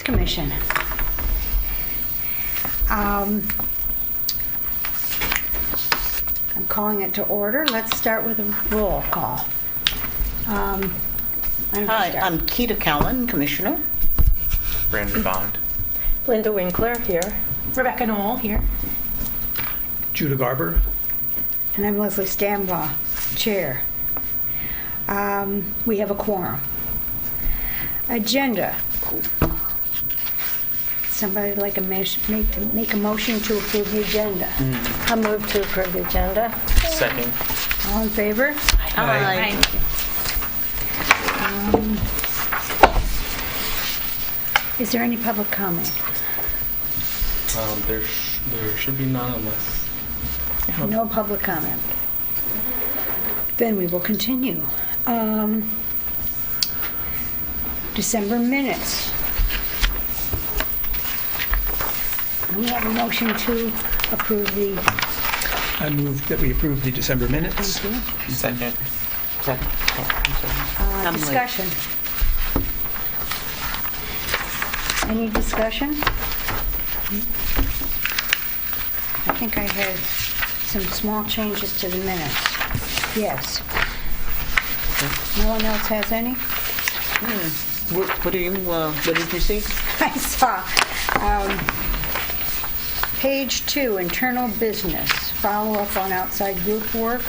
Commission. I'm calling it to order. Let's start with a roll call. Hi, I'm Keita Cowan, Commissioner. Brandon Bond. Linda Winkler here. Rebecca Knoll here. Judah Garber. And I'm Leslie Stambaugh, Chair. We have a quorum. Agenda. Somebody like to make a motion to approve the agenda. I move to approve the agenda. Second. All in favor? Aye. Is there any public comment? There should be none unless. No public comment. Then we will continue. December minutes. We have a motion to approve the. I move that we approve the December minutes. Thank you. Second. Discussion. Any discussion? I think I had some small changes to the minutes. Yes. No one else has any? What did you see? I saw page 2, internal business, follow up on outside group work.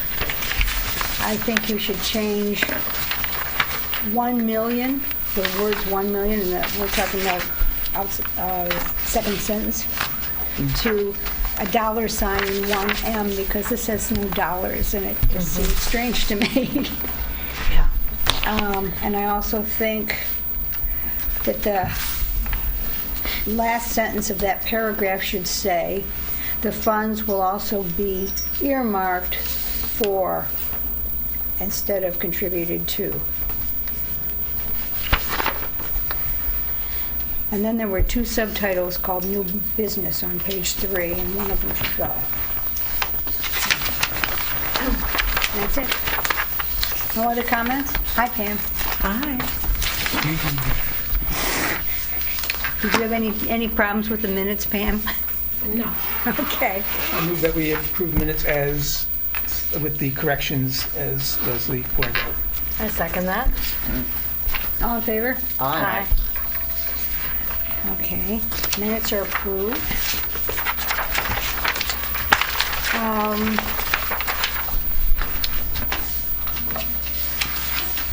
I think you should change 1 million, the words 1 million, and that we're talking about second sentence, to a dollar sign and 1M, because this has no dollars, and it just seems strange to me. Yeah. And I also think that the last sentence of that paragraph should say, the funds will also be earmarked for instead of contributed to. And then there were 2 subtitles called new business on page 3, and one of them should go. And that's it. No other comments? Hi, Pam. Aye. Did you have any problems with the minutes, Pam? No. Okay. I move that we approve minutes as, with the corrections as Leslie pointed out. I second that. All in favor? Aye. Okay. Minutes are approved.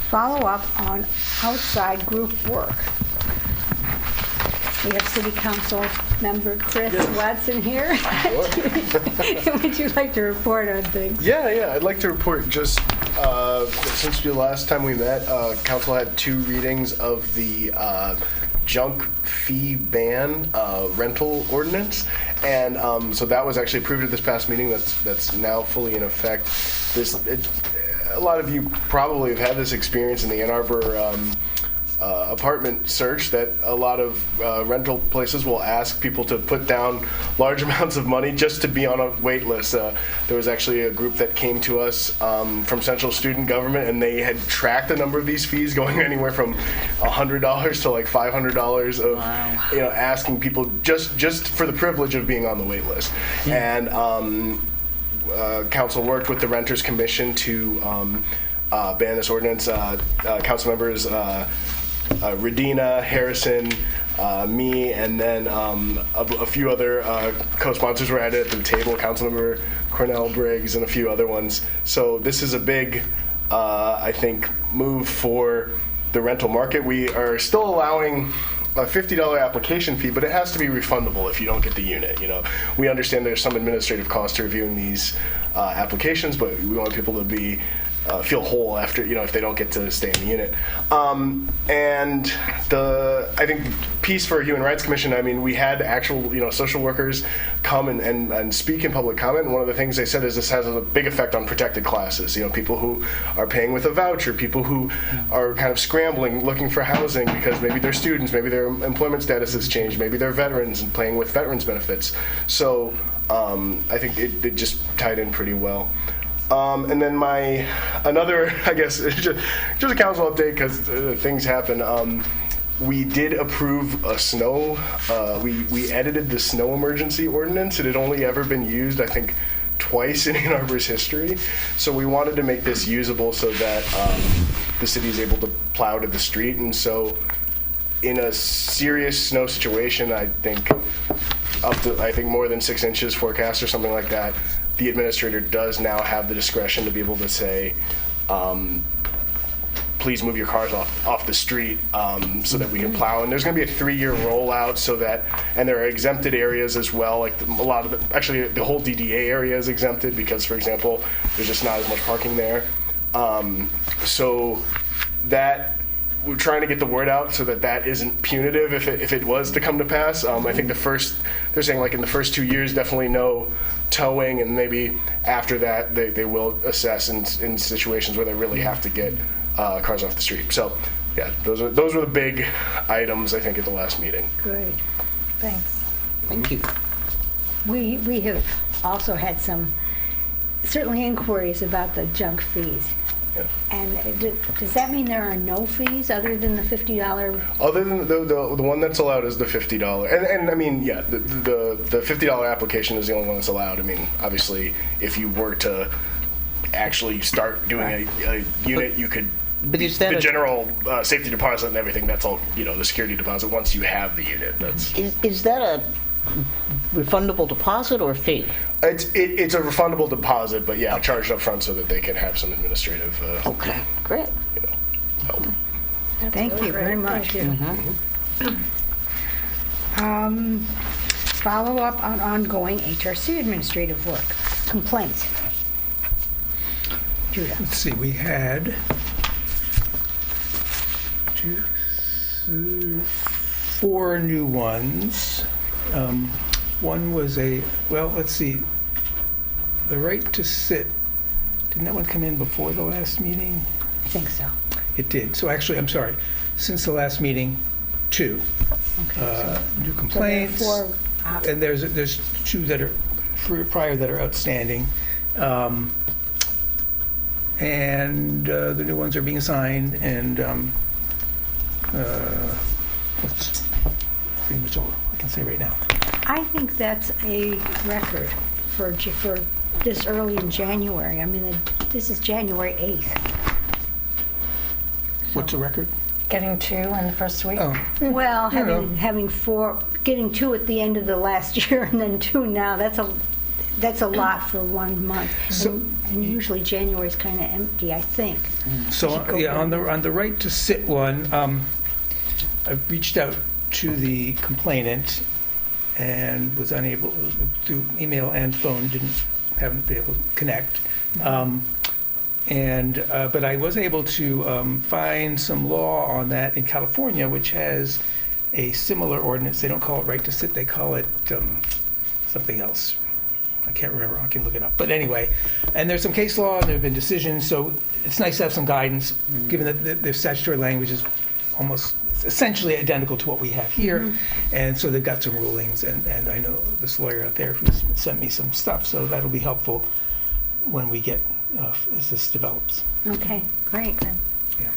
Follow up on outside group work. We have City Council member Chris Watson here. Would you like to report on things? Yeah, I'd like to report just since the last time we met, council had 2 readings of the junk fee ban rental ordinance, and so that was actually approved at this past meeting. That's now fully in effect. A lot of you probably have had this experience in the Ann Arbor apartment search, that a lot of rental places will ask people to put down large amounts of money just to be on a wait list. There was actually a group that came to us from Central Student Government, and they had tracked a number of these fees going anywhere from $100 to like $500 of asking people just for the privilege of being on the wait list. And council worked with the Renters Commission to ban this ordinance. Council members Radina, Harrison, me, and then a few other co-sponsors were at the table, Councilmember Cornell Briggs and a few other ones. So this is a big, I think, move for the rental market. We are still allowing a $50 application fee, but it has to be refundable if you don't get the unit. We understand there's some administrative cost to reviewing these applications, but we want people to be feel whole after, if they don't get to stay in the unit. And I think piece for Human Rights Commission, we had actual, social workers come and speak in public comment. And one of the things they said is this has a big effect on protected classes. People who are paying with a voucher, people who are kind of scrambling, looking for housing because maybe they're students, maybe their employment status has changed, maybe they're veterans and paying with veterans benefits. So I think it just tied in pretty well. And then another, I guess, just a council update because things happen. we did approve a snow, we edited the snow emergency ordinance. It had only ever been used, I think, twice in Ann Arbor's history. So we wanted to make this usable so that the city is able to plow to the street. And so in a serious snow situation, I think up to, more than 6 inches forecast or something like that, the administrator does now have the discretion to be able to say, please move your cars off the street so that we can plow. And there's going to be a 3-year rollout so that, and there are exempted areas as well, like a lot of the, actually the whole DDA area is exempted because, for example, there's just not as much parking there. So that, we're trying to get the word out so that that isn't punitive if it was to come to pass. I think they're saying like in the first 2 years, definitely no towing, and maybe after that they will assess in situations where they really have to get cars off the street. So yeah, those were the big items I think at the last meeting. Good. Thanks. Thank you. We have also had some, certainly inquiries about the junk fees. Yeah. And does that mean there are no fees other than the $50? Other than the one that's allowed is the $50, and I mean, yeah, the $50 application is the only one that's allowed. I mean, obviously, if you were to actually start doing a unit, you could. But is that the general safety deposit and everything? That's all, the security deposit. Once you have the unit, that's. Is that a refundable deposit or a fee? It's a refundable deposit, but yeah, charged up front so that they can have some administrative. Okay, great. Help. Thank you very much. Follow up on ongoing HRC administrative work. Complaints. Judah. Let's see, we had 4 new ones. One was let's see, the right to sit. Didn't that one come in before the last meeting? I think so. It did. So actually, I'm sorry, since the last meeting, 2. Okay. New complaints. So And there's 2 that are prior that are outstanding. And the new ones are being assigned, and that's pretty much all I can say right now. I think that's a record for this early in January. I mean, this is January 8th. What's the record? Getting 2 in the first week? Oh, Well, I don't know. having 4, getting 2 at the end of the last year and then 2 now, that's a lot for 1 month. And usually January's kind of empty, I think. So yeah, on the right to sit one, I've reached out to the complainant and was unable, through email and phone, haven't been able to connect. But I was able to find some law on that in California, which has a similar ordinance. They don't call it right to sit, they call it something else. I can't remember, I can look it up. But anyway, and there's some case law, and there have been decisions, so it's nice to have some guidance, given that the statutory language is almost essentially identical to what we have here. And so they've got some rulings, and I know this lawyer out there who's sent me some stuff, so that'll be helpful when we get, as this develops. Okay, great. Yeah.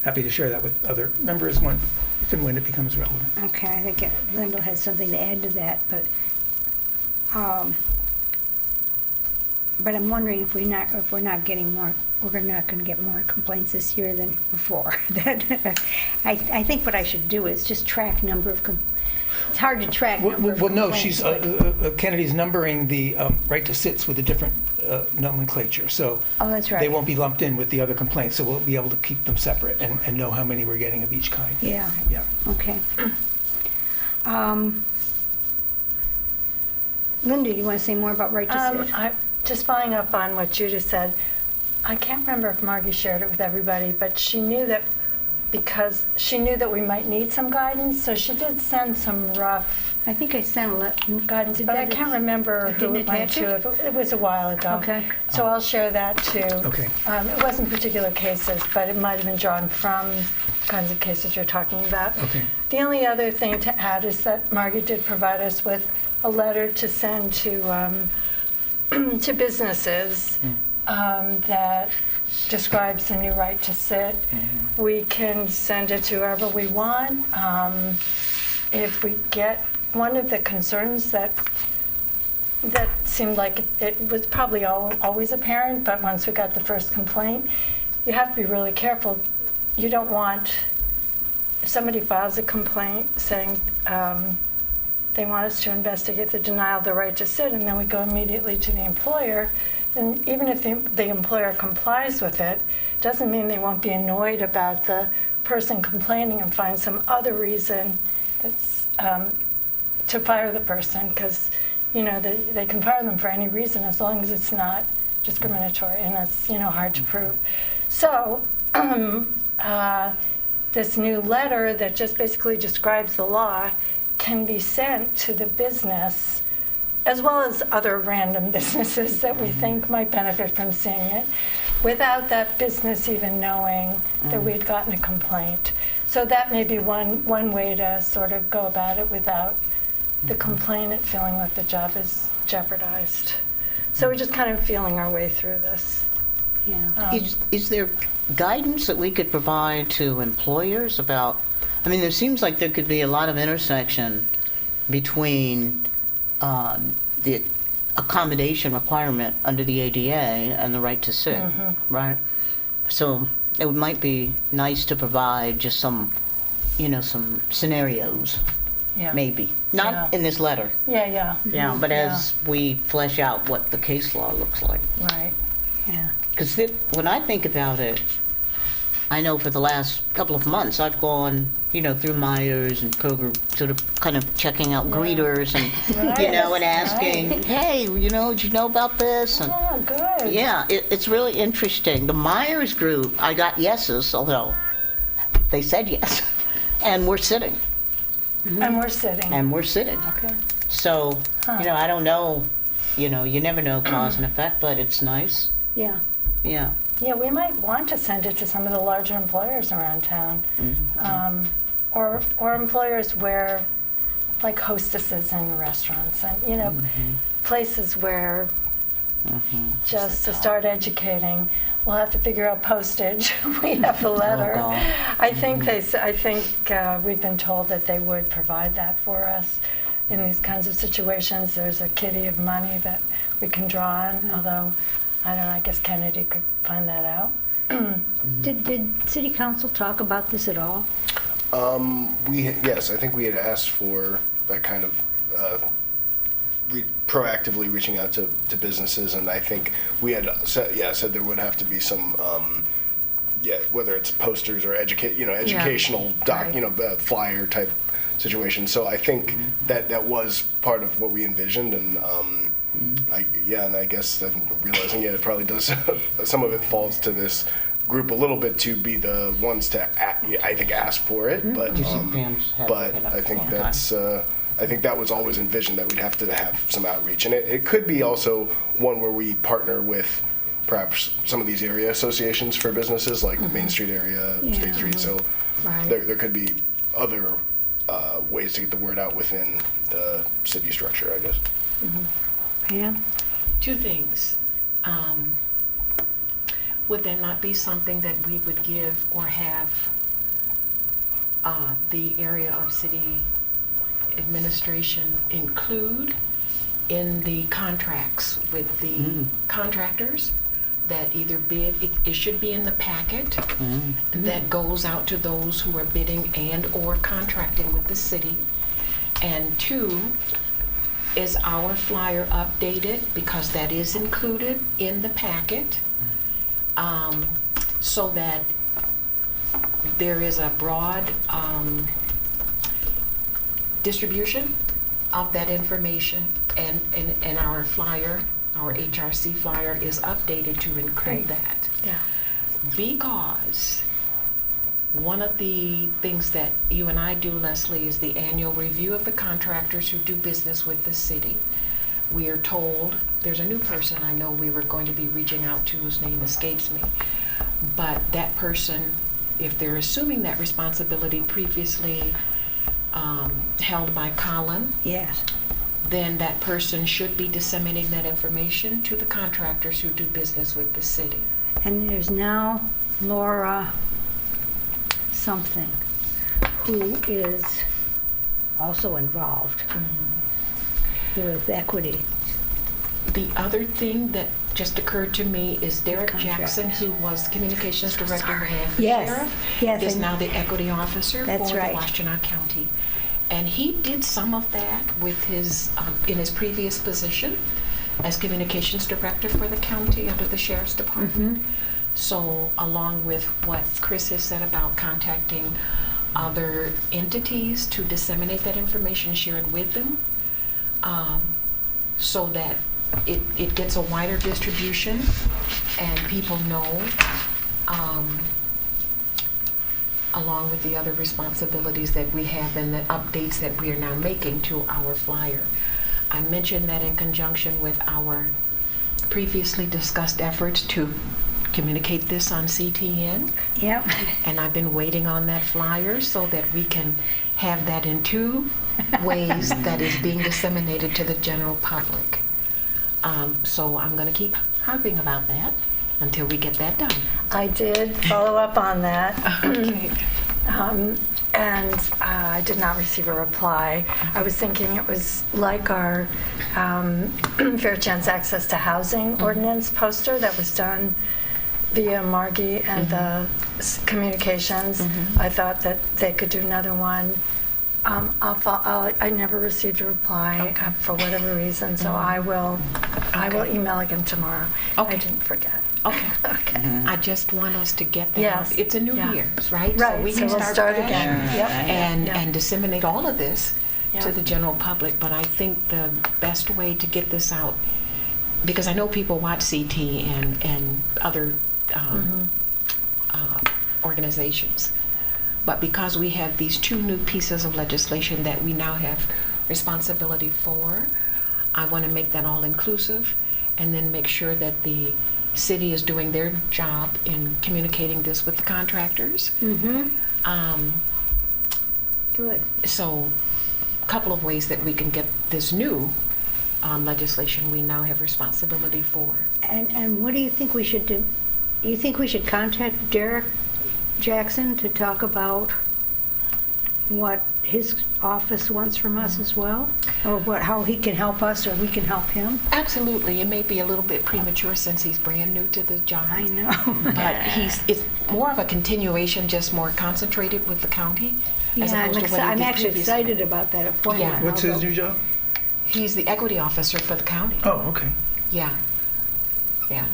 Happy to share that with other members if and when it becomes relevant. Okay, I think Lyndall has something to add to that, but I'm wondering if we're not getting more, we're not going to get more complaints this year than before. I think what I should do is just track number of. It's hard to track. Number of Well, no, complaints, she's but- Kennedy's numbering the right to sits with a different nomenclature, so Oh, that's right. they won't be lumped in with the other complaints. So we'll be able to keep them separate and know how many we're getting of each kind. Yeah. Yeah. Okay. Linda, you want to say more about right to sit? Just following up on what Judith said, I can't remember if Margie shared it with everybody, but she knew that because she knew that we might need some guidance, so she did send some rough I think I sent a guidance, but I can't remember who didn't it went attach it? to. It was a while ago. Okay. So I'll share that too. Okay. It wasn't particular cases, but it might have been drawn from kinds of cases you're talking about. Okay. The only other thing to add is that Margie did provide us with a letter to send to to businesses that describes the new right to sit. We can send it to whoever we want. If we get one of the concerns that seemed like it was probably always apparent, but once we got the first complaint, you have to be really careful. You don't want, if somebody files a complaint saying they want us to investigate the denial of the right to sit, and then we go immediately to the employer, and even if the employer complies with it, doesn't mean they won't be annoyed about the person complaining and find some other reason that's to fire the person, because they can fire them for any reason as long as it's not discriminatory, and that's hard to prove. So this new letter that just basically describes the law can be sent to the business, as well as other random businesses that we think might benefit from seeing it, without that business even knowing that we'd gotten a complaint. So that may be one way to sort of go about it without the complainant feeling like the job is jeopardized. So we're just kind of feeling our way through this. Yeah. Is there guidance that we could provide to employers about, there seems like there could be a lot of intersection between the accommodation requirement under the ADA and the right to sit, right? So it might be nice to provide just some scenarios, Yeah. maybe. Not in this letter, Yeah. but as we flesh out what the case law looks like. Right. Yeah. Because when I think about it, I know for the last couple of months I've gone, through Myers and Kroger, sort of kind of checking out greeters and, Right, and asking, right. hey, did you know about this? And Oh, good. yeah, it's really interesting. The Myers group, I got yeses, although they said yes, and we're sitting. And we're sitting. And we're sitting. Okay. So, I don't know, you never know cause and effect, but it's nice. Yeah. Yeah. Yeah, we might want to send it to some of the larger employers around town, or employers where, like hostesses in restaurants, and places where just to start educating. We'll have to figure out postage. We have the letter. Oh, God. I think we've been told that they would provide that for us in these kinds of situations. There's a kitty of money that we can draw on, although I don't know, I guess Kennedy could find that out. Did City Council talk about this at all? Yes, I think we had asked for that kind of proactively reaching out to businesses, and I think we had said there would have to be some, whether it's posters or educational flyer type situation. So I think that was part of what we envisioned, and and I guess then realizing it probably does. Some of it falls to this group a little bit to be the ones to I think ask for it, but I think that's. I think that was always envisioned, that we'd have to have some outreach. And it could be also one where we partner with perhaps some of these area associations for businesses, like Main Street area, State Street. So there could be other ways to get the word out within the city structure, I guess. Pam? Two things. Would there not be something that we would give or have the area of city administration include in the contracts with the contractors that either bid, it should be in the packet that goes out to those who are bidding and or contracting with the city. And two, is our flyer updated, because that is included in the packet, so that there is a broad distribution of that information, and our flyer, our HRC flyer, is updated to include that. Yeah. Because one of the things that you and I do, Leslie, is the annual review of the contractors who do business with the city. We are told, there's a new person I know we were going to be reaching out to, whose name escapes me, but that person, if they're assuming that responsibility previously held by Colin, Yes. then that person should be disseminating that information to the contractors who do business with the city. And there's now Laura something, who is also involved with equity. The other thing that just occurred to me is Derek Contracts. Jackson, who was communications director who ran for Yes, sheriff, yes, is and- now the equity officer That's for right. the Washtenaw County. And he did some of that with his, in his previous position as communications director for the county under the sheriff's department. So along with what Chris has said about contacting other entities to disseminate that information, share it with them, so that it gets a wider distribution and people know, along with the other responsibilities that we have and the updates that we are now making to our flyer. I mentioned that in conjunction with our previously discussed efforts to communicate this on CTN. Yep. And I've been waiting on that flyer so that we can have that in two ways that is being disseminated to the general public. So I'm going to keep harping about that until we get that done. I did follow up on that. Okay. And I did not receive a reply. I was thinking it was like our Fair Chance Access to Housing ordinance poster that was done via Margie and the communications. I thought that they could do another one. I never received a reply for whatever reason, so I will email again tomorrow. Okay. I didn't forget. Okay. Okay. I just want us to get that Yes. out. It's a new Yeah. year, right? Right, So we so can we'll start start fresh again. Yep. and disseminate all of this Yep. to the general public. But I think the best way to get this out, because I know people watch CT and other organizations, but because we have these two new pieces of legislation that we now have responsibility for, I want to make that all inclusive and then make sure that the city is doing their job in communicating this with the contractors. Good. So a couple of ways that we can get this new legislation we now have responsibility for. And what do you think we should do? Do you think we should contact Derek Jackson to talk about what his office wants from us as well? Or how he can help us or we can help him? Absolutely. It may be a little bit premature since he's brand new to the job. I know. But it's more of a continuation, just more concentrated with the county. As Yeah, opposed to what he I'm did actually previously. excited about that appointment. Yeah. What's his although- new job? He's the equity officer for the county. Oh, okay. Yeah. Yeah.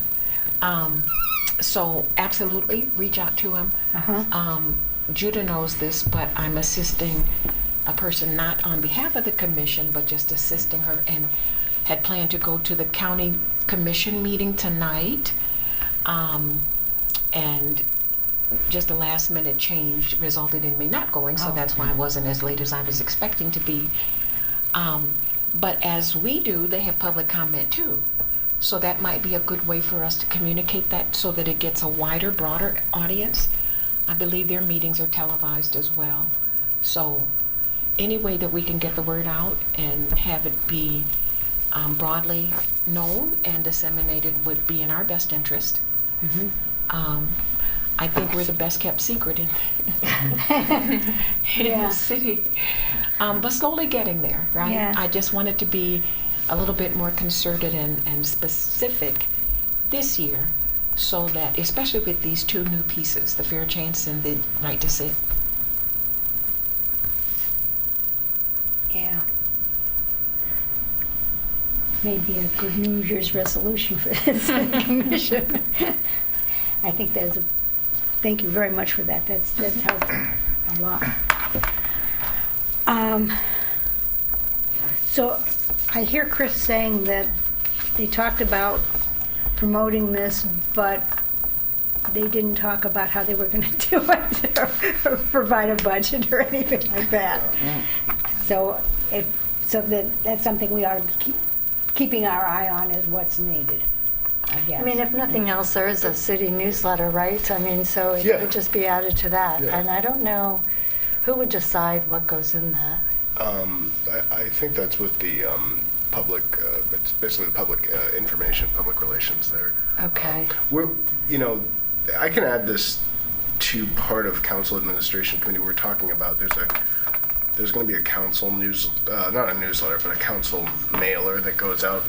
So absolutely, reach out to him. Judah knows this, but I'm assisting a person not on behalf of the commission, but just assisting her, and had planned to go to the county commission meeting tonight. And just a last minute change resulted in me not going, so that's why I wasn't as late as I was expecting to be. But as we do, they have public comment too. So that might be a good way for us to communicate that so that it gets a wider, broader audience. I believe their meetings are televised as well. So any way that we can get the word out and have it be broadly known and disseminated would be in our best interest. I think we're the best kept secret in Yeah. the city. But slowly getting there, right? Yeah. I just want it to be a little bit more concerted and specific this year, so that, especially with these two new pieces, the fair chance and the right to sit. Yeah. Maybe a good New Year's resolution for this commission. I think thank you very much for that. That's helped a lot. So I hear Chris saying that they talked about promoting this, but they didn't talk about how they were going to do it or provide a budget or anything like that. So that's something we ought to keep keeping our eye on is what's needed, I guess. I mean, if nothing else, there is a city newsletter, right? I mean, so it Yeah. could just be added to that. Yeah. And I don't know who would decide what goes in that. I think that's with the public, it's basically the public information, public relations there. Okay. I can add this to part of council administration committee. We're talking about there's going to be a council not a newsletter, but a council mailer that goes out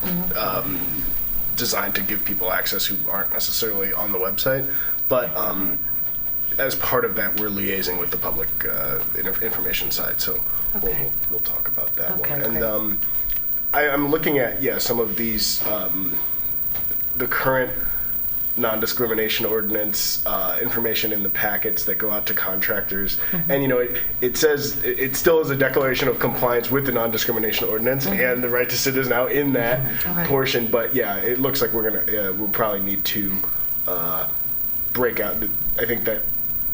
designed to give people access who aren't necessarily on the website. But as part of that, we're liaising with the public information side. So Okay. we'll talk about that Okay, one. great. And I'm looking at some of these the current non-discrimination ordinance information in the packets that go out to contractors. And it says it still is a declaration of compliance with the non-discrimination ordinance, and the right to sit is now in that Okay. portion. But yeah, it looks like we'll probably need to break out I think that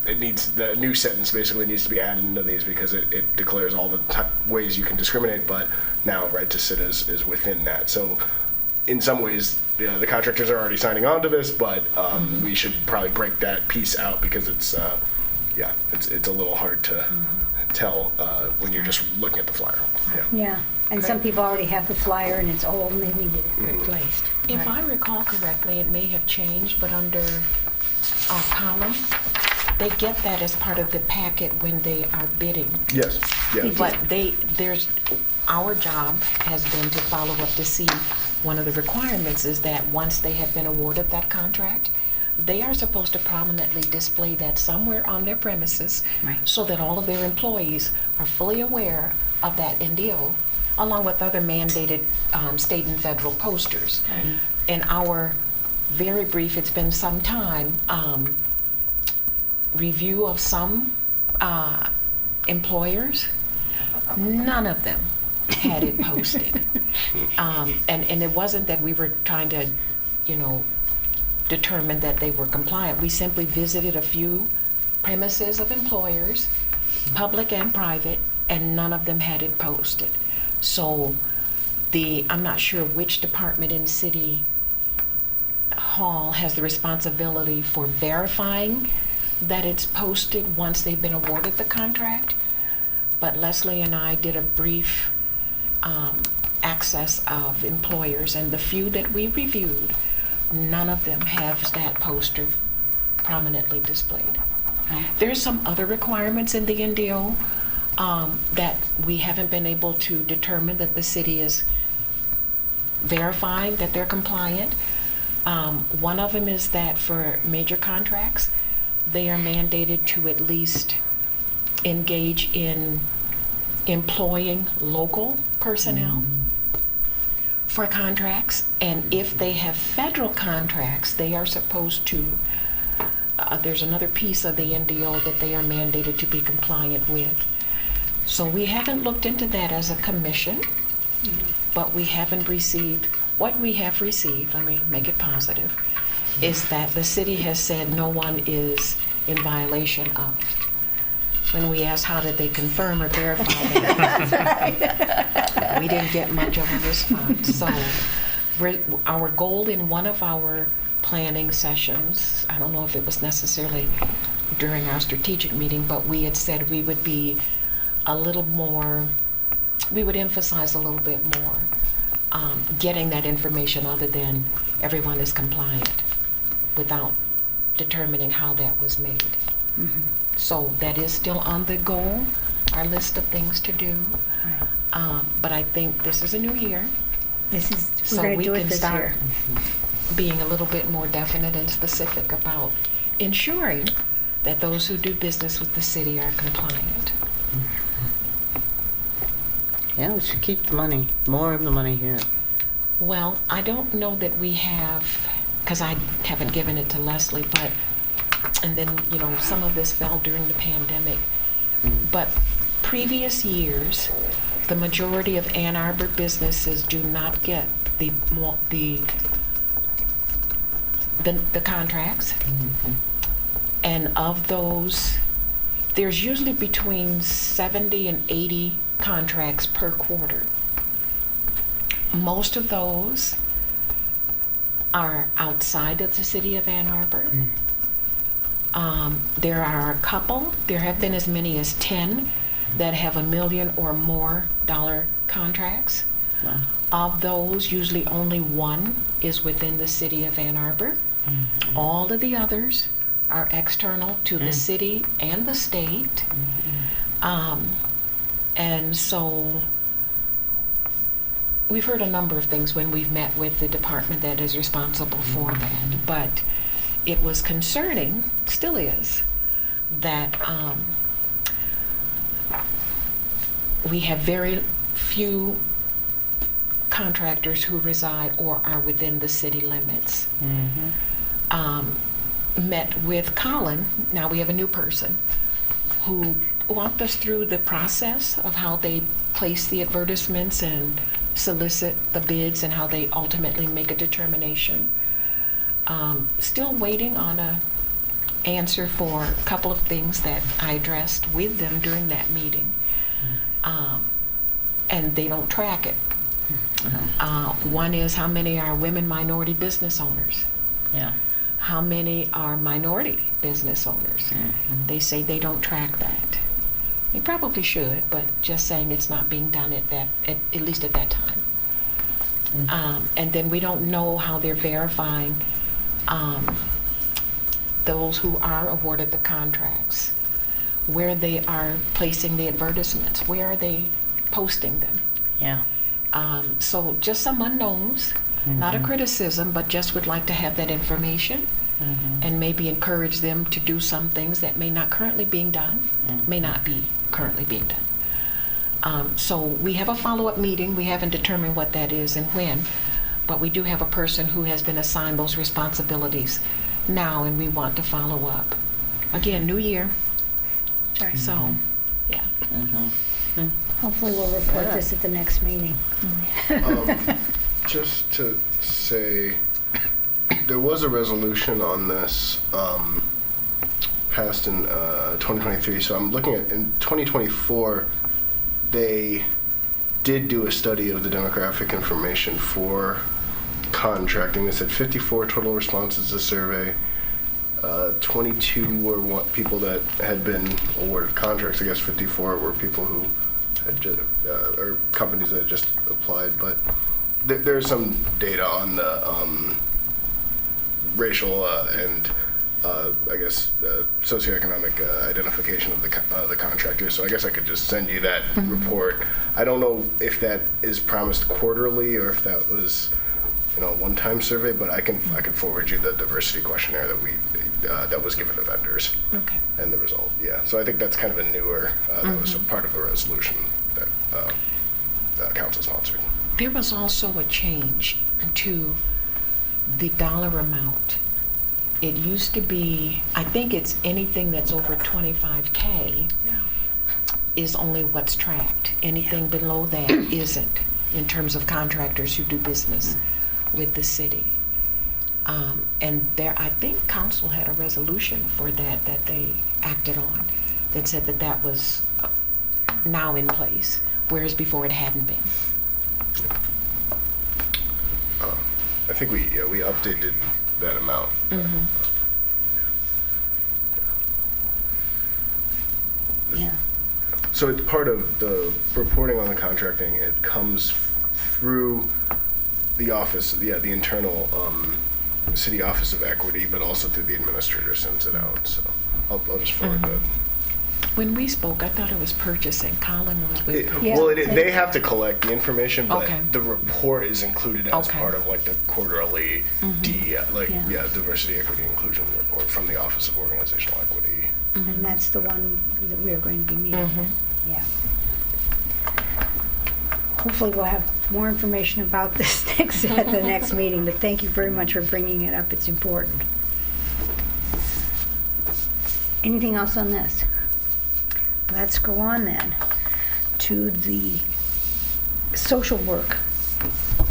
the new sentence basically needs to be added into these, because it declares all the ways you can discriminate, but now right to sit is within that. So in some ways, the contractors are already signing on to this, but we should probably break that piece out, because it's a little hard to tell when you're just looking at the flyer. Yeah, and some people already have the flyer and it's old and they need it replaced. If I recall correctly, it may have changed, but under column, they get that as part of the packet when they are bidding. Yes. Yeah. But our job has been to follow up to see, one of the requirements is that once they have been awarded that contract, they are supposed to prominently display that somewhere on their premises, Right. so that all of their employees are fully aware of that NDO, along with other mandated state and federal posters. In our very brief, it's been some time, review of some employers, none of them had it posted. And it wasn't that we were trying to, determine that they were compliant. We simply visited a few premises of employers, public and private, and none of them had it posted. So I'm not sure which department in City Hall has the responsibility for verifying that it's posted once they've been awarded the contract. But Leslie and I did a brief access of employers, and the few that we reviewed, none of them have that poster prominently displayed. There's some other requirements in the NDO that we haven't been able to determine that the city is verifying that they're compliant. One of them is that for major contracts, they are mandated to at least engage in employing local personnel for contracts. And if they have federal contracts, they are supposed to, there's another piece of the NDO that they are mandated to be compliant with. So we haven't looked into that as a commission, but we haven't received, what we have received, let me make it positive, is that the city has said no one is in violation of. When we asked how did they confirm or verify that, we didn't get much of a response. So our goal in one of our planning sessions, I don't know if it was necessarily during our strategic meeting, but we had said we would be a little more, we would emphasize a little bit more getting that information other than everyone is compliant, without determining how that was made. So that is still on the goal, our list of things to do. But I think this is a new year, We're so going to we do it can this start year. being a little bit more definite and specific about ensuring that those who do business with the city are compliant. Yeah, we should keep the money, more of the money here. Well, I don't know that we have, because I haven't given it to Leslie, but, and then, some of this fell during the pandemic. But previous years, the majority of Ann Arbor businesses do not get the contracts. And of those, there's usually between 70 and 80 contracts per quarter. Most of those are outside of the city of Ann Arbor. There are a couple, there have been as many as 10 that have $1 million or more contracts. Wow. Of those, usually only one is within the city of Ann Arbor. All of the others are external to the city and the state. And so we've heard a number of things when we've met with the department that is responsible for that. But it was concerning, still is, that we have very few contractors who reside or are within the city limits. Met with Colin, now we have a new person, who walked us through the process of how they place the advertisements and solicit the bids and how they ultimately make a determination. Still waiting on a answer for a couple of things that I addressed with them during that meeting. And they don't track it. One is, how many are women minority business owners? Yeah. How many are minority business owners? They say they don't track that. They probably should, but just saying it's not being done at least at that time. And then we don't know how they're verifying those who are awarded the contracts, where they are placing the advertisements, where are they posting them. Yeah. So just some unknowns, not a criticism, but just would like to have that information and maybe encourage them to do some things that may not currently being done, may not be currently being done. So we have a follow-up meeting. We haven't determined what that is and when, but we do have a person who has been assigned those responsibilities now, and we want to follow up. Again, new year. So, yeah. Hopefully we'll report this at the next meeting. Just to say, there was a resolution on this passed in 2023. So I'm looking at, in 2024, they did do a study of the demographic information for contracting. They said 54 total responses to the survey. 22 were people that had been awarded contracts. I guess 54 were people who had or companies that had just applied. But there's some data on the racial and I guess socioeconomic identification of the contractors. So I guess I could just send you that report. I don't know if that is promised quarterly or if that was, a one-time survey, but I can forward you the diversity questionnaire that was given to vendors. Okay. And the result. Yeah. So I think that's kind of a newer. That was a part of a resolution that council sponsored. There was also a change to the dollar amount. It used to be, I think it's anything that's over 25K is only what's tracked. Anything below that isn't, in terms of contractors who do business with the city. And there, I think council had a resolution for that they acted on that said that was now in place, whereas before it hadn't been. I think we updated that amount. Yeah. So it's part of the reporting on the contracting. It comes through the office, the internal city office of equity, but also through the administrator sends it out. So I'll just forward that. When we spoke, I thought it was purchasing. Colin was with purchasing. Yeah. Well, they have to collect the information, but Okay. the report is included as Okay. part of like the quarterly diversity, equity, inclusion report from the Office of Organizational Equity. And that's the one that we're going to be meeting with. Yeah. Hopefully we'll have more information about this at the next meeting, but thank you very much for bringing it up. It's important. Anything else on this? Let's go on then to the social work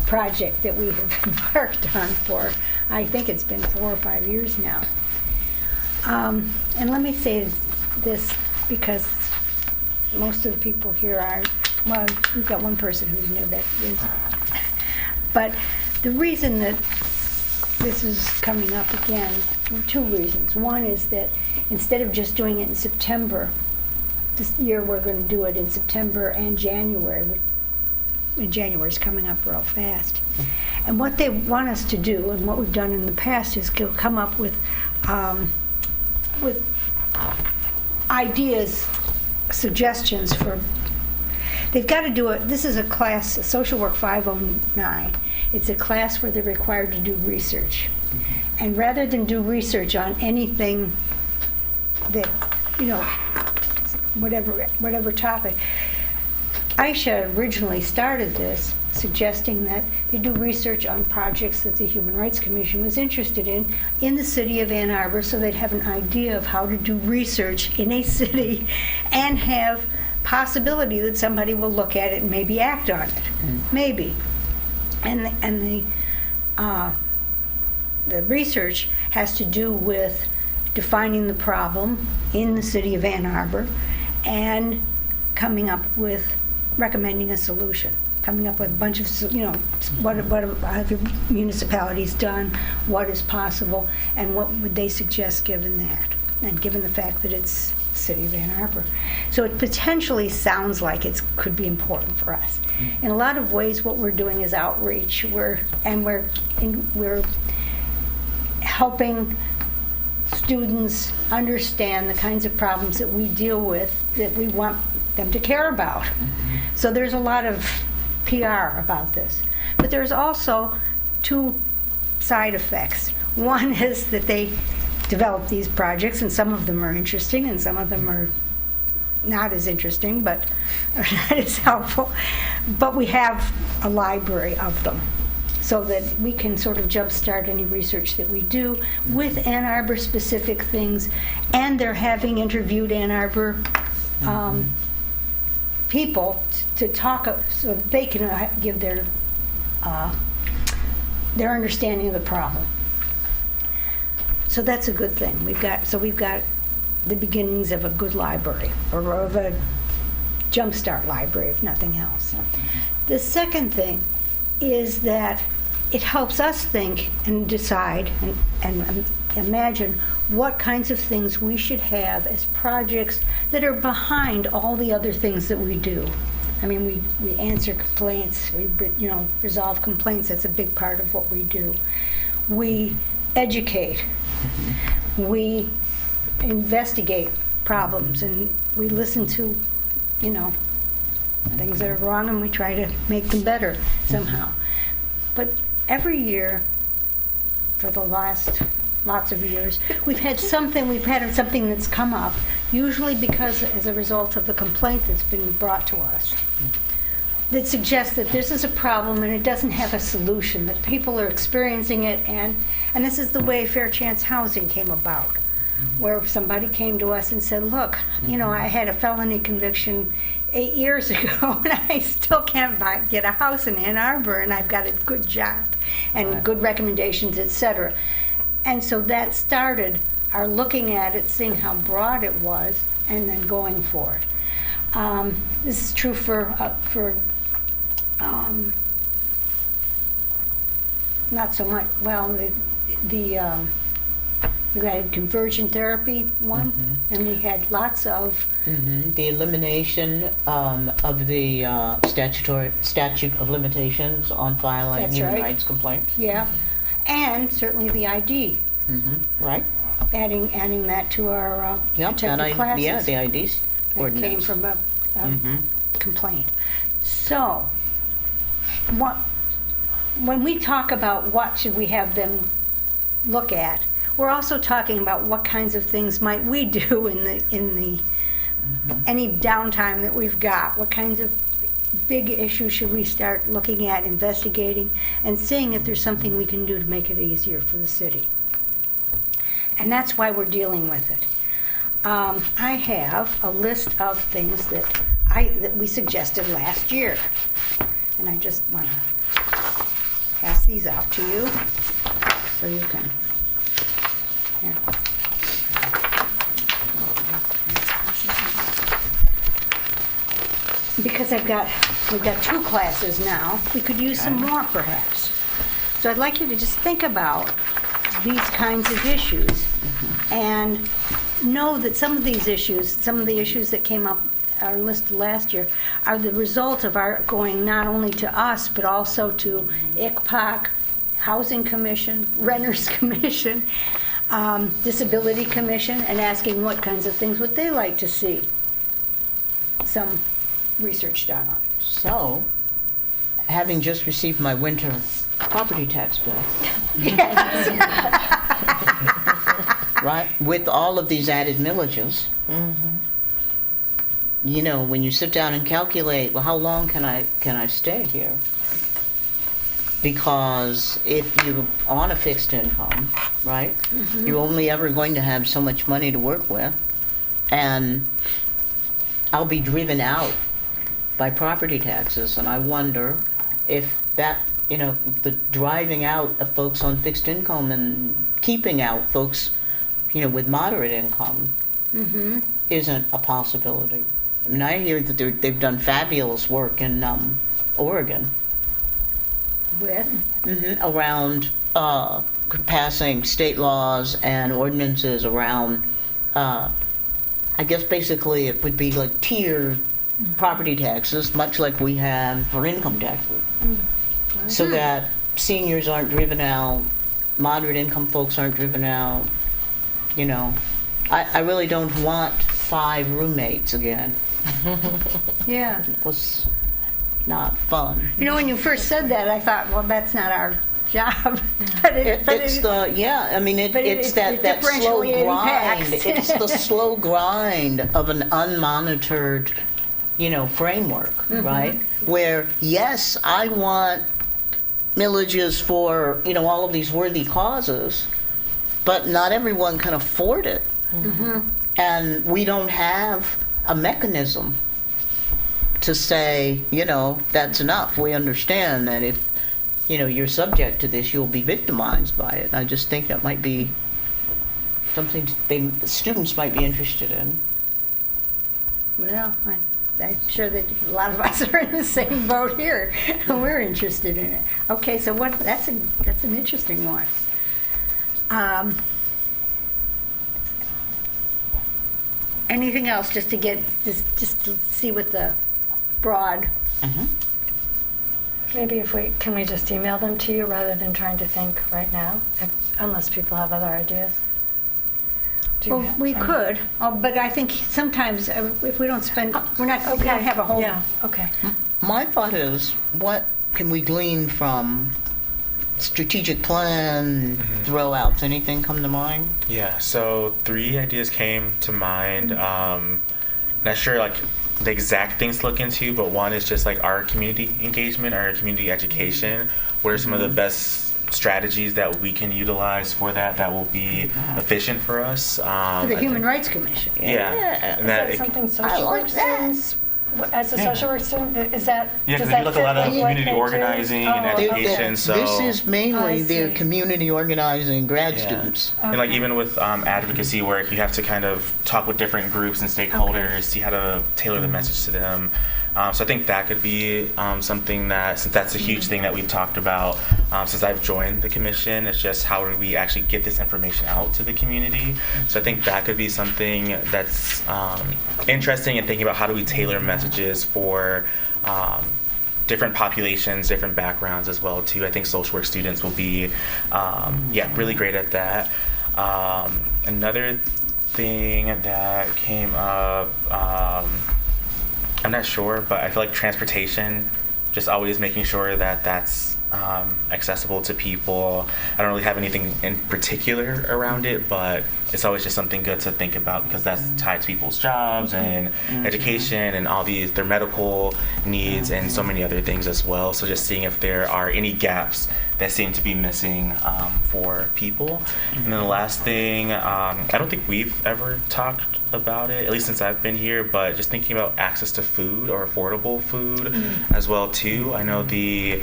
project that we have embarked on for, I think it's been 4 or 5 years now. And let me say this because most of the people here aren't, well, we've got one person who's new that is. But the reason that this is coming up again, well, 2 reasons. One is that instead of just doing it in September, this year we're going to do it in September and January. in January is coming up real fast. And what they want us to do, and what we've done in the past, is come up with ideas, suggestions for. They've got to do it. This is a class, Social Work 509. It's a class where they're required to do research. And rather than do research on anything that, whatever topic, Aisha originally started this suggesting that they do research on projects that the Human Rights Commission was interested in the city of Ann Arbor, so they'd have an idea of how to do research in a city and have possibility that somebody will look at it and maybe act on it, maybe. And the research has to do with defining the problem in the city of Ann Arbor and coming up with recommending a solution, coming up with a bunch of, what have other municipalities done, what is possible, and what would they suggest given that, and given the fact that it's city of Ann Arbor. So it potentially sounds like it could be important for us. In a lot of ways, what we're doing is outreach. We're helping students understand the kinds of problems that we deal with that we want them to care about. So there's a lot of PR about this. But there's also two side effects. One is that they develop these projects, and some of them are interesting and some of them are not as interesting, but are not as helpful. But we have a library of them so that we can sort of jumpstart any research that we do with Ann Arbor specific things. And they're having interviewed Ann Arbor people to talk so that they can give their understanding of the problem. So that's a good thing. We've got the beginnings of a good library, or of a jumpstart library, if nothing else. The second thing is that it helps us think and decide and imagine what kinds of things we should have as projects that are behind all the other things that we do. I mean, we answer complaints, we resolve complaints. That's a big part of what we do. We educate. We investigate problems, and we listen to, things that are wrong, and we try to make them better somehow. But every year, for the last lots of years, we've had something that's come up, usually because as a result of the complaint that's been brought to us, that suggests that this is a problem and it doesn't have a solution, that people are experiencing it, and this is the way Fair Chance Housing came about, where somebody came to us and said, look, I had a felony conviction 8 years ago and I still can't get a house in Ann Arbor, and I've got a good job and good recommendations, etc. And so that started our looking at it, seeing how broad it was, and then going for it. This is true for not so much, we had conversion therapy one, and we had lots of the elimination of the statute of limitations on filing That's human right. rights complaints. Yeah, and certainly the ID, Right? adding that to our protected classes. Yeah, the IDs That ordinance. came from a complaint. So, when we talk about what should we have them look at, we're also talking about what kinds of things might we do in the any downtime that we've got. What kinds of big issues should we start looking at, investigating, and seeing if there's something we can do to make it easier for the city. And that's why we're dealing with it. I have a list of things that we suggested last year, and I just want to pass these out to you so you can. Here. Because we've got 2 classes now, we could use some more perhaps. So I'd like you to just think about these kinds of issues and know that some of the issues that came up are listed last year are the result of our going not only to us, but also to ICPOC, Housing Commission, Renters Commission, Disability Commission, and asking what kinds of things would they like to see some research done on. So, having just received my winter property tax bill, right, with all of these added millages, you know, when you sit down and calculate, well, how long can I stay here? Because if you're on a fixed income, right, you're only ever going to have so much money to work with, and I'll be driven out by property taxes, and I wonder if that, you know, the driving out of folks on fixed income and keeping out folks, you know, with moderate income isn't a possibility. I mean, I hear that they've done fabulous work in Oregon With? around passing state laws and ordinances around, I guess basically it would be like tiered property taxes, much like we have for income taxes, so that seniors aren't driven out, moderate income folks aren't driven out. You know, I really don't want 5 roommates again. Yeah. It was not fun. You know, when you first said that, I thought, well, that's not our job. But It's the, yeah, I mean, but it's it that slow differentially grind. impacts. It's the slow grind of an unmonitored, you know, framework, right? Where, yes, I want millages for, you know, all of these worthy causes, but not everyone can afford it. And we don't have a mechanism to say, you know, that's enough. We understand that if, you know, you're subject to this, you'll be victimized by it. I just think that might be something students might be interested in. Well, I'm sure that a lot of us are in the same boat here, and we're interested in it. Okay, so that's an interesting one. Anything else, just to just to see what the broad. Maybe can we just email them to you rather than trying to think right now, unless people have other ideas? Do you Well, have we any? could, but I think sometimes if we don't spend, we don't have a whole. Yeah, okay. My thought is, what can we glean from strategic plan throwouts? Anything come to mind? Yeah, so 3 ideas came to mind. Not sure like the exact things to look into, but one is just like our community engagement, our community education. What are some of the best strategies that we can utilize for that will be efficient for us? For the I Human think- Rights Commission. Yeah. Is that something social like work that. students, as a social work student, is that? Yeah, does because we that do like a fit lot of with what community they do? organizing and Oh, okay. education. So This is mainly I their see. community organizing grad Yeah. students. And like even with advocacy work, you have to kind of talk with different groups and stakeholders, see how to tailor the message to them. So I think that could be something that, since that's a huge thing that we've talked about since I've joined the commission, it's just how do we actually get this information out to the community. So I think that could be something that's interesting, and thinking about how do we tailor messages for different populations, different backgrounds as well too. I think social work students will be really great at that. Another thing that came up, I'm not sure, but I feel like transportation, just always making sure that that's accessible to people. I don't really have anything in particular around it, but it's always just something good to think about, because that's tied to people's jobs and education and all their medical needs and so many other things as well. So just seeing if there are any gaps that seem to be missing for people. And then the last thing, I don't think we've ever talked about it, at least since I've been here, but just thinking about access to food or affordable food as well too. I know the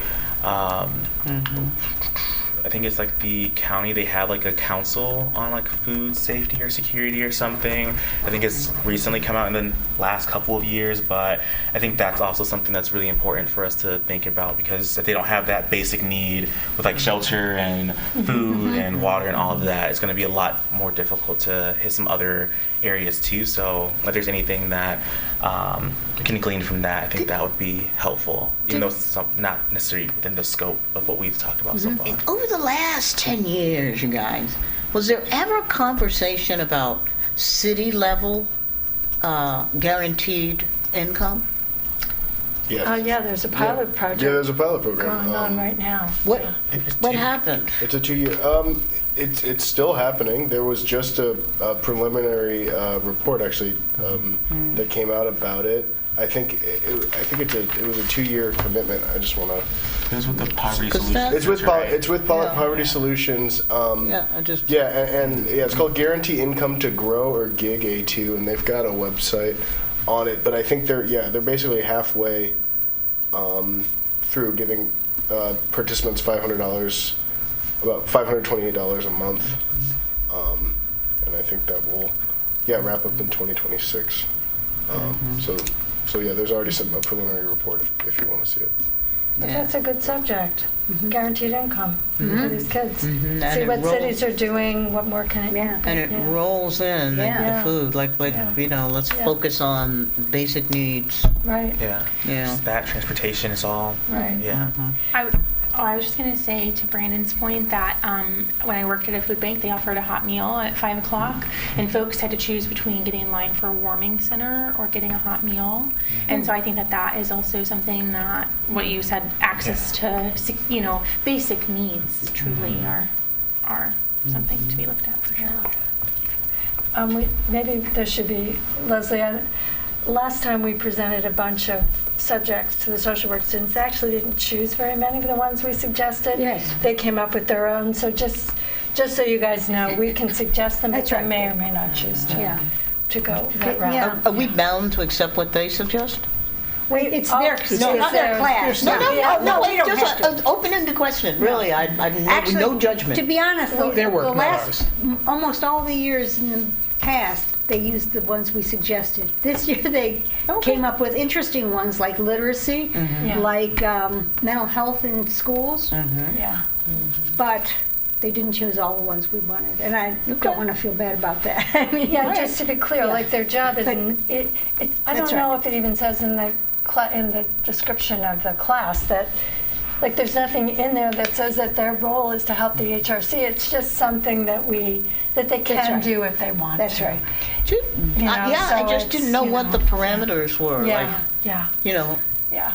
I think it's like the county, they have like a council on like food safety or security or something. I think it's recently come out in the last couple of years, but I think that's also something that's really important for us to think about, because if they don't have that basic need with like shelter and food and water and all of that, it's going to be a lot more difficult to hit some other areas too. So if there's anything that we can glean from that, I think that would be helpful, even though it's not necessarily within the scope of what we've talked about so far. Over the last 10 years, you guys, was there ever a conversation about city level guaranteed income? Yeah. Yeah, there's a pilot project Yeah, there's a pilot program. going on right now. What happened? It's a 2-year. It's still happening. There was just a preliminary report actually that came out about it. I think it was a 2-year commitment. I just want to. It's with the Poverty Because Solutions. that- It's with right? Poverty Solutions. Yeah, I just. Yeah, and it's called Guarantee Income to Grow, or GIG A2, and they've got a website on it. But I think they're basically halfway through giving participants $500, about $528 a month, and I think that will wrap up in 2026. So yeah, there's already a preliminary report if you want to see it. But that's a good subject, guaranteed income for these kids. And See it what rolls- cities are doing, what more can it? Yeah. And it rolls in Yeah. the food, like Yeah. let's Yeah. focus on basic needs. Right, Yeah. Yeah. Just that transportation is all. right. Yeah. I was just going to say to Brandon's point that when I worked at a food bank, they offered a hot meal at 5 o'clock, and folks had to choose between getting in line for a warming center or getting a hot meal. And so I think that is also something that, what you said, access to, basic needs truly are something to be looked at for sure. Maybe there should be, Leslie, last time we presented a bunch of subjects to the social work students. They actually didn't choose very many of the ones we suggested. Yes. They came up with their own. So just so you guys know, we can suggest them, but That's they right. may or may not choose Yeah. to go that route. Yeah. Are we bound to accept what they suggest? Wait, it's Oh, their, it's it's their theirs. class. No, they don't just have to. an open-ended question. Really, I Actually, no judgment. To be honest, Their work, the not last, ours. almost all the years in the past, they used the ones we suggested. This year, they came up with interesting ones like literacy, Yeah. like mental health in schools, Yeah. but they didn't choose all the ones we wanted, and I don't want to feel bad about that. I mean, Yeah, just to be clear, Yeah. like their job is, I That's don't know right. if it even says in the description of the class that, like, there's nothing in there that says that their role is to help the HRC. It's just something that they can right. do if they want That's to. right. You know, I so just it's, didn't know you what know, the parameters were. Yeah, yeah, yeah.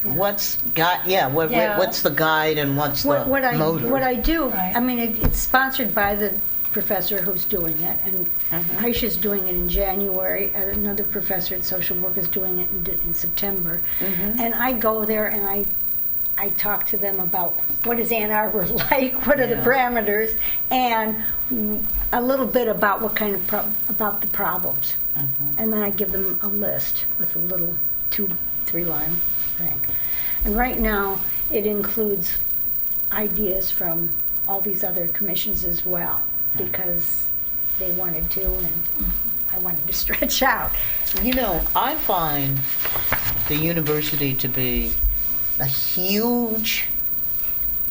What's Yeah. what's the guide and what's the What motor? I do, Right. I mean, it's sponsored by the professor who's doing it, and Aisha's doing it in January, and another professor at social work is doing it in September. And I go there and I talk to them about what is Ann Arbor like, what are the Yeah. parameters, and a little bit about what kind of about the problems. And then I give them a list with a little 2-3 line thing. And right now, it includes ideas from all these other commissions as well, because they wanted to, and I wanted to stretch out. I find the university to be a huge,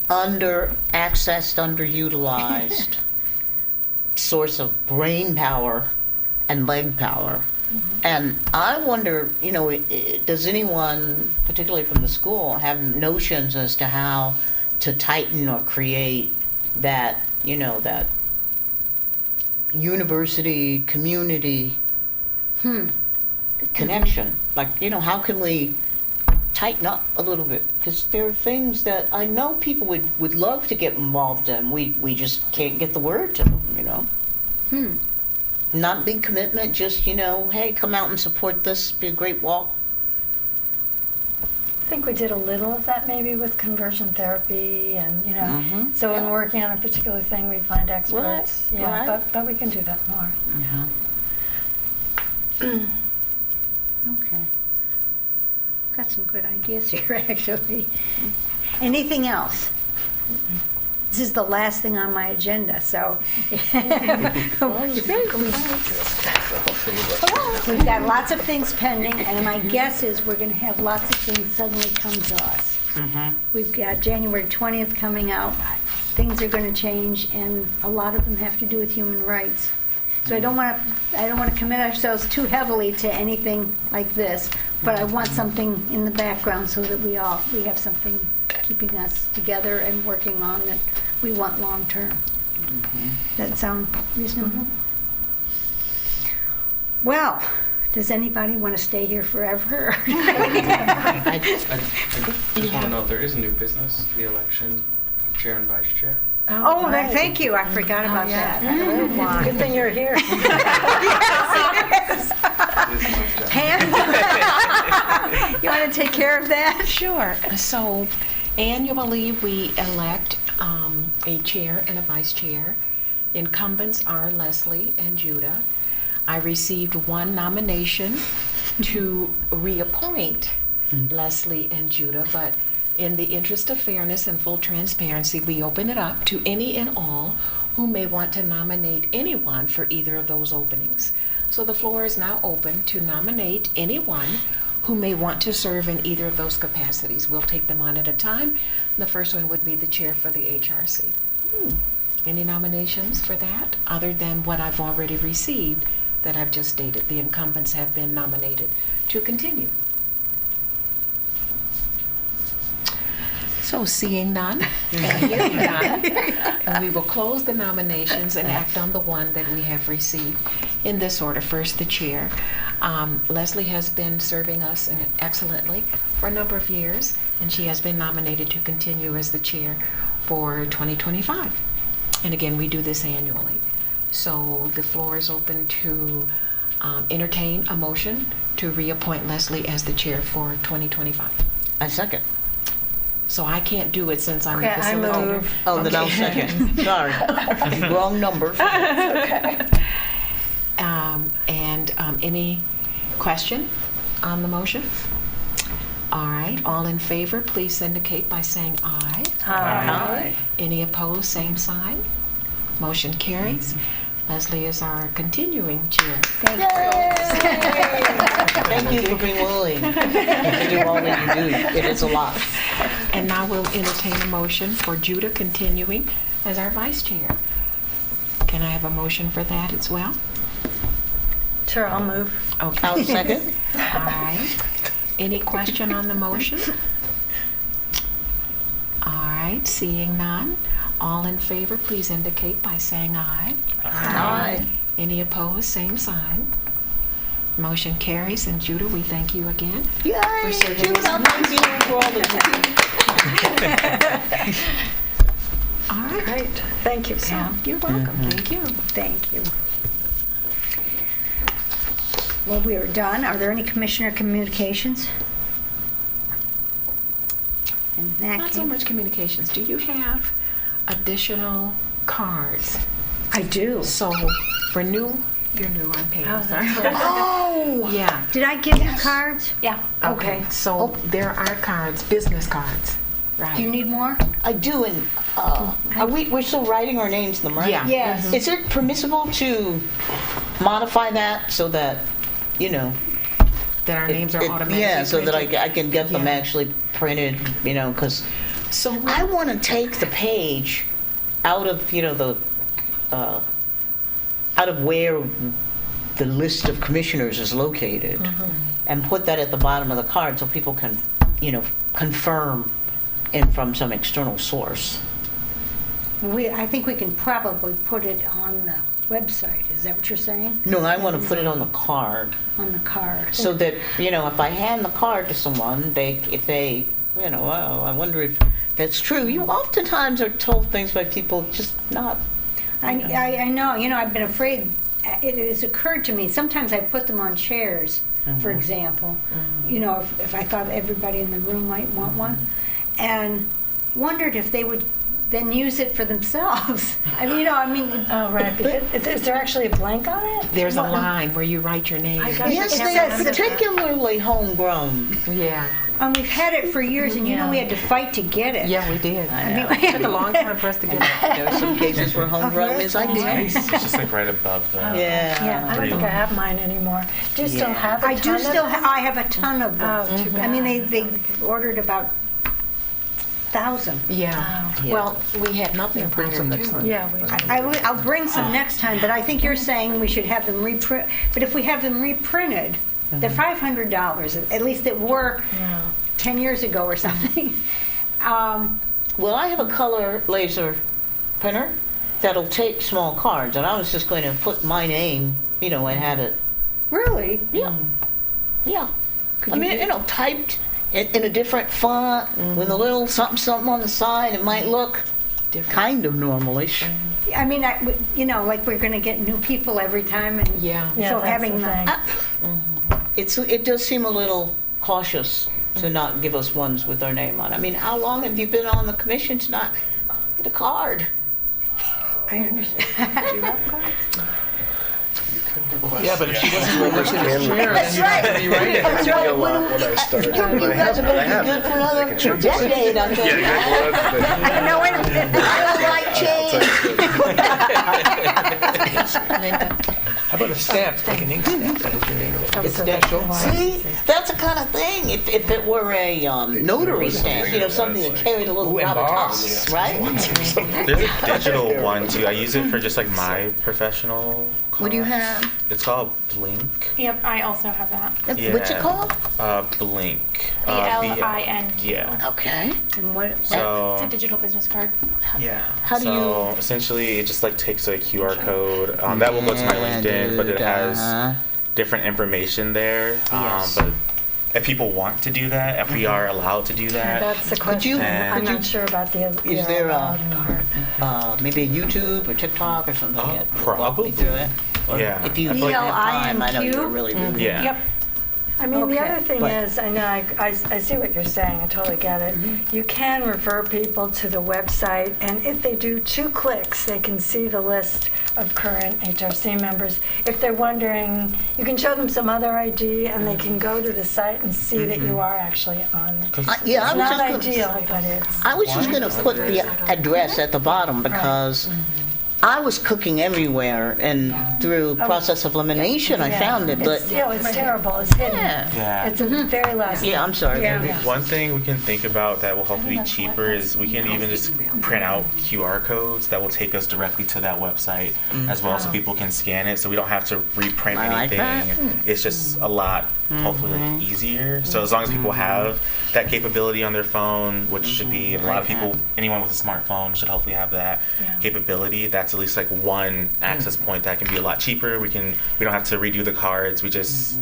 under-accessed, underutilized source of brain power and leg power. And I wonder, does anyone, particularly from the school, have notions as to how to tighten or create that, that university community connection? Like, how can we tighten up a little bit? Because there are things that I know people would love to get involved in. We just can't get the word to them, Not big commitment, just, hey, come out and support this, be a great walk. I think we did a little of that maybe with conversion therapy, and so when we're working on a particular thing, we find experts. Right, Yeah, right. but we can do that more. Okay. Got some good ideas here, actually. Anything else? This is the last thing on my agenda, so. We've got lots of things pending, and my guess is we're going to have lots of things suddenly come to us. We've got January 20th coming out. Things are going to change, and a lot of them have to do with human rights. So I don't want to commit ourselves too heavily to anything like this, but I want something in the background so that we have something keeping us together and working on that we want long term. That sound reasonable? Well, does anybody want to stay here forever? I just want to know if there is a new business, the election of chair and vice chair. Oh, thank you. I forgot about that. Good thing you're here. It is my job. Pam, you want to take care of that? Sure. So annually, we elect a chair and a vice chair. Incumbents are Leslie and Judah. I received one nomination to reappoint Leslie and Judah, but in the interest of fairness and full transparency, we open it up to any and all who may want to nominate anyone for either of those openings. So the floor is now open to nominate anyone who may want to serve in either of those capacities. We'll take them one at a time. The first one would be the chair for the HRC. Any nominations for that other than what I've already received that I've just stated? The incumbents have been nominated to continue. So seeing none and hearing none, and we will close the nominations and act on the one that we have received in this order. First, the chair. Leslie has been serving us excellently for a number of years, and she has been nominated to continue as the chair for 2025. And again, we do this annually. So the floor is open to entertain a motion to reappoint Leslie as the chair for 2025. I second. So I can't do it since I'm the Okay, I facilitator. move. Oh, then I'll Okay. second. Sorry. Wrong number. Any question on the motion? All right, all in favor, please indicate by saying aye. Aye. Any opposed, same sign. Motion carries. Leslie is our continuing chair. Thank you for being willing to do all that you do. It is a lot. And now we'll entertain a motion for Judah continuing as our vice chair. Can I have a motion for that as well? Sure, I'll move. Okay. I'll second. All right. Any question on the motion? All right, seeing none. All in favor, please indicate by saying aye. Aye. Any opposed, same sign. Motion carries, and Judah, we thank you again. Yay! For serving Judah, us. thank you for all the All right. Great. Thank you, So, Pam. you're welcome. Thank you. Thank you. Well, we are done. Are there any commissioner communications? In that Not so case- much communications. Do you have additional cards? I do. So, for you're new on Pam. Oh, sorry. that's right. Oh! Yeah. Did I give you cards? Yeah. Okay. So there are cards, business cards, right? Do you need more? I do, and we're still writing our names in them, right? Yeah. Yes. Is it permissible to modify that so that, that our names are automatically yeah, so that printed? I can get them Yeah. actually printed, because So I want to take the page out of, out of where the list of commissioners is located, and put that at the bottom of the card so people can, confirm and from some external source. I think we can probably put it on the website. Is that what you're saying? No, I want to put it on the card On the card. so that, if I hand the card to someone, if they, oh, I wonder if that's true. You oftentimes are told things by people just not. I know, I've been afraid. It has occurred to me, sometimes I put them on chairs, for example, if I thought everybody in the room might want one, and wondered if they would then use it for themselves. Oh, right. Is there actually a blank on it? there's a line where you write your name. I got Yes, it. they are particularly homegrown. Yeah. And we've had it for years, and you know we had to fight to get it. Yeah, we did. I know. It took a long time for us to get it. There are some cases where homegrown is ideal. It's just like right above the. Yeah. I don't think I have mine anymore. Do you still Yeah. have a ton I do of still, them? I have a ton of them. Oh, too bad. I mean, they ordered about 1,000. Yeah. Yeah. Well, we had nothing Bring prior some next to. time. Yeah, we I'll bring some next time, but I think you're saying we should have them reprint. But if we have them reprinted, they're $500. At least it were Yeah. 10 years ago or something. Well, I have a color laser printer that'll take small cards, and I was just going to put my name, and have it. Really? Yeah. Yeah. Could I you mean, do- typed in a different font with a little something something on the side. It might look kind of normalish. I mean, like we're going to get new people every time, and Yeah. Yeah, so that's having the thing. It does seem a little cautious to not give us ones with our name on. I mean, how long have you been on the commission to not get a card? I understand. Yeah, but if she doesn't reverse it as chair, then That's you have to right. rewrite it. That's When right. I started. You guys are going to be good for another decade, I'm telling you. No, wait a minute. I don't like change. How about a stamp, like an ink stamp that has your name on it? It's special. See, that's the kind of thing. If it were a notary stamp, something that carried a little Ooh, gravitas, embossed. right? There's a digital one too. I use it for just like my professional. What do you have? It's called Blink. Yep, I also have that. What's it called? Blink. BLINQ. Yeah. Okay. And what? So. It's a digital business card. Yeah. How do so essentially, it just like takes a QR code. That will go to my LinkedIn, but it has different information there. Yes. But if people want to do that, if we are allowed to do that, That's the question. I'm could you- not sure about the Is there allowed part. maybe a YouTube or TikTok or something like that? Walk me probably. through it. Or Yeah. If you really have time, I know BLINQ? you're really busy. yeah. Yep. I mean, the Okay, other thing but- is, I know, I see what you're saying, I totally get it. You can refer people to the website, and if they do 2 clicks, they can see the list of current HRC members. If they're wondering, you can show them some other ID, and they can go to the site and see that you are actually on. Yeah, I It's was not just gonna- ideal, but it's. I was just going to put the address at the bottom because I was cooking everywhere, and through process of elimination, I Yeah. found it. But It's terrible, it's hidden. Yeah. It's a very last. yeah, I'm sorry. Yeah. One thing we can think about that will hopefully be cheaper is we can even just print out QR codes that will take us directly to that website as well, so people can scan it, so we don't have to reprint I like anything. It's just a lot, hopefully, like, easier. So as long as people have that capability on their phone, which should be a lot of people, anyone with a smartphone should hopefully have that capability. That's at least like one access point that can be a lot cheaper. We don't have to redo the cards. We just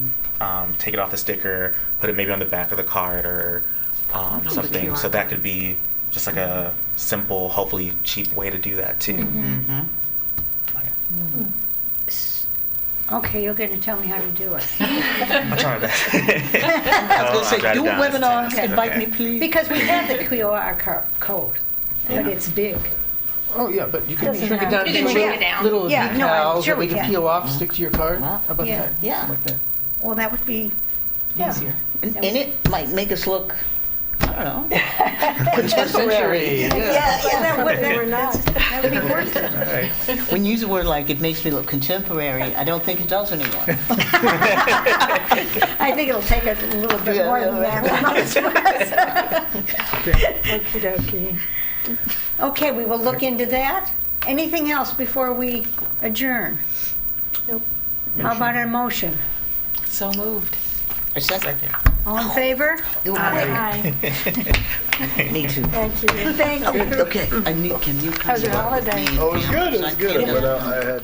take it off the sticker, put it maybe on the back of the card or something. QR So that could be just like a simple, hopefully cheap way to do that too. Okay, you're going to tell me how to do it. I'm trying my best. I was going to say, do a webinar, Okay. invite me, please. Because we have the QR code, but it's big. Oh, yeah, but you can Doesn't shrink it have- down You to can little, shrink it down. little Yeah, no, I'm decals sure that we we can can. peel off, stick to your card. Wow. How about Yeah. that? Yeah. Like that. Well, that would be Easier. And it might make us look, I don't know, Century. contemporary. Yeah. that would, We're not. that would be worth it. All right. When you use a word like it makes me look contemporary, I don't think it does anymore. I think it'll take a little bit Yeah, more yeah, than that. Okie dokie. Okay, we will look into that. Anything else before we adjourn? Nope. How about a motion? So moved. A second. All in favor? You were Hi. quick. Me too. Thank you. Thank you. Okay, can you come How's your up with holiday? me? Oh, it was good. It was So I good. I can't- went out. I had.